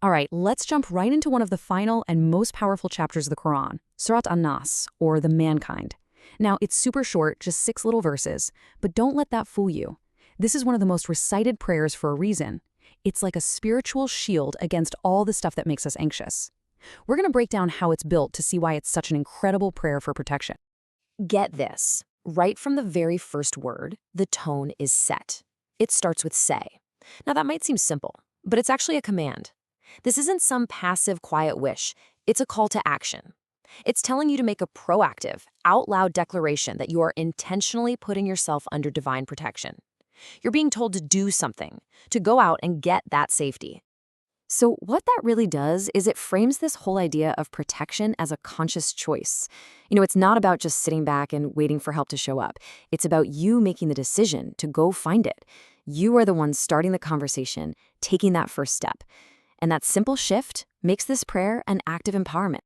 All right, let's jump right into one of the final and most powerful chapters of the Quran, Surat An-Nas, or the mankind. Now, it's super short, just 6 little verses, but don't let that fool you. This is one of the most recited prayers for a reason. It's like a spiritual shield against all the stuff that makes us anxious. We're going to break down how it's built to see why it's such an incredible prayer for protection. Get this. Right from the very first word, the tone is set. It starts with say. Now that might seem simple, but it's actually a command. This isn't some passive, quiet wish. It's a call to action. It's telling you to make a proactive, out-loud declaration that you are intentionally putting yourself under divine protection. You're being told to do something, to go out and get that safety. So what that really does is it frames this whole idea of protection as a conscious choice. It's not about just sitting back and waiting for help to show up. It's about you making the decision to go find it. You are the one starting the conversation, taking that first step. And that simple shift makes this prayer an act of empowerment.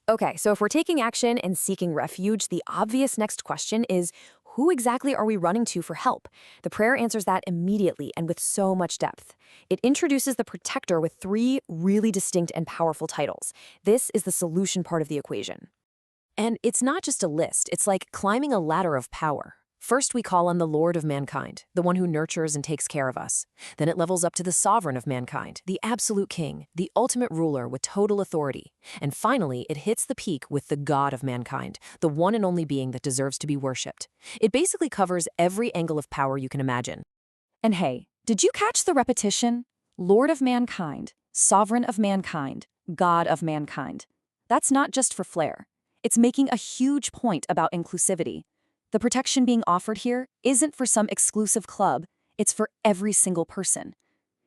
Okay, so if we're taking action and seeking refuge, the obvious next question is, who exactly are we running to for help? The prayer answers that immediately and with so much depth. It introduces the protector with 3 really distinct and powerful titles. This is the solution part of the equation. And it's not just a list, it's like climbing a ladder of power. First, we call on the Lord of mankind, the one who nurtures and takes care of us. Then it levels up to the sovereign of mankind, the absolute king, the ultimate ruler with total authority. And finally, it hits the peak with the God of mankind, the one and only being that deserves to be worshipped. It basically covers every angle of power you can imagine. And hey, did you catch the repetition? Lord of mankind, sovereign of mankind, God of mankind. That's not just for flair. It's making a huge point about inclusivity. The protection being offered here isn't for some exclusive club, it's for every single person.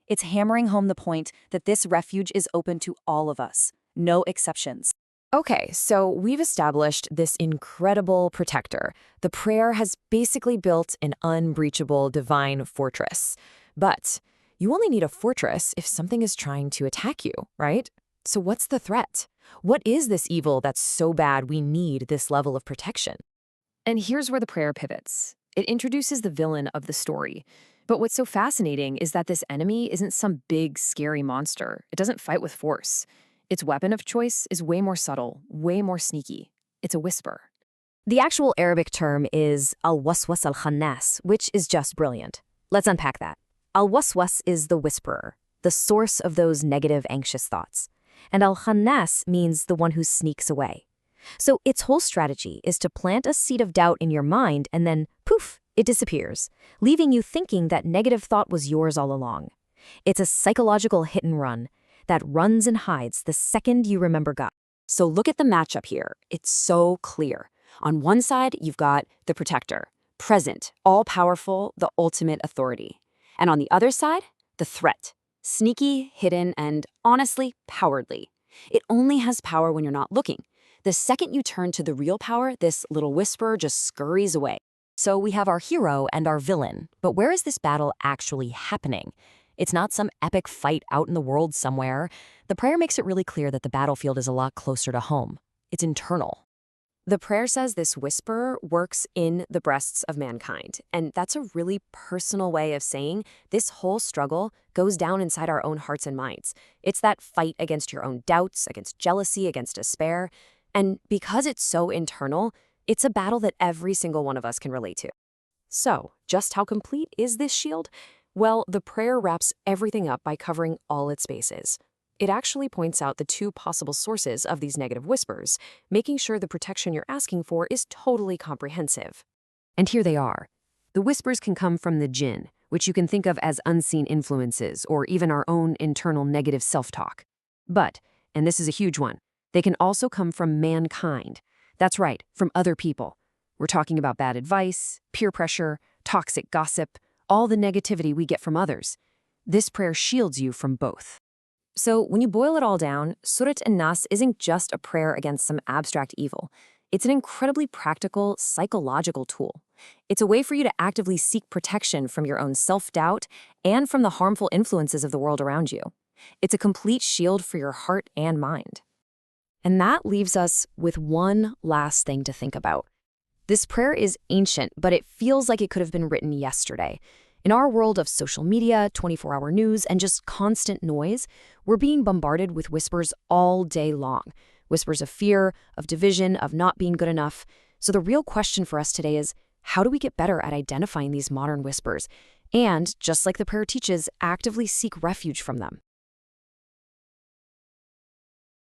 It's hammering home the point that this refuge is open to all of us, no exceptions. Okay, so we've established this incredible protector. The prayer has basically built an unbreachable divine fortress. But you only need a fortress if something is trying to attack you, right? So what's the threat? What is this evil that's so bad we need this level of protection? And here's where the prayer pivots. It introduces the villain of the story. But what's so fascinating is that this enemy isn't some big, scary monster. It doesn't fight with force. Its weapon of choice is way more subtle, way more sneaky. It's a whisper. The actual Arabic term is al-waswas al-Khannas, which is just brilliant. Let's unpack that. Al-waswas is the whisperer, the source of those negative, anxious thoughts. And al-Khannas means the one who sneaks away. So its whole strategy is to plant a seed of doubt in your mind and then, poof, it disappears, leaving you thinking that negative thought was yours all along. It's a psychological hit and run that runs and hides the second you remember God. So look at the matchup here. It's so clear. On one side, you've got the protector, present, all-powerful, the ultimate authority. And on the other side, the threat, sneaky, hidden, and honestly, cowardly. It only has power when you're not looking. The second you turn to the real power, this little whisper just scurries away. So we have our hero and our villain, but where is this battle actually happening? It's not some epic fight out in the world somewhere. The prayer makes it really clear that the battlefield is a lot closer to home. It's internal. The prayer says this whisper works in the breasts of mankind, and that's a really personal way of saying this whole struggle goes down inside our own hearts and minds. It's that fight against your own doubts, against jealousy, against despair. And because it's so internal, it's a battle that every single one of us can relate to. So, just how complete is this shield? Well, the prayer wraps everything up by covering all its bases. It actually points out the 2 possible sources of these negative whispers, making sure the protection you're asking for is totally comprehensive. And here they are. The whispers can come from the jinn, which you can think of as unseen influences or even our own internal negative self-talk. But, and this is a huge one, they can also come from mankind. That's right, from other people. We're talking about bad advice, peer pressure, toxic gossip, all the negativity we get from others. This prayer shields you from both. So when you boil it all down, Surat An-Nas isn't just a prayer against some abstract evil. It's an incredibly practical, psychological tool. It's a way for you to actively seek protection from your own self-doubt and from the harmful influences of the world around you. It's a complete shield for your heart and mind. And that leaves us with one last thing to think about. This prayer is ancient, but it feels like it could have been written yesterday. In our world of social media, 24-hour news, and just constant noise, we're being bombarded with whispers all day long. Whispers of fear, of division, of not being good enough. So the real question for us today is, how do we get better at identifying these modern whispers? And, just like the prayer teaches, actively seek refuge from them.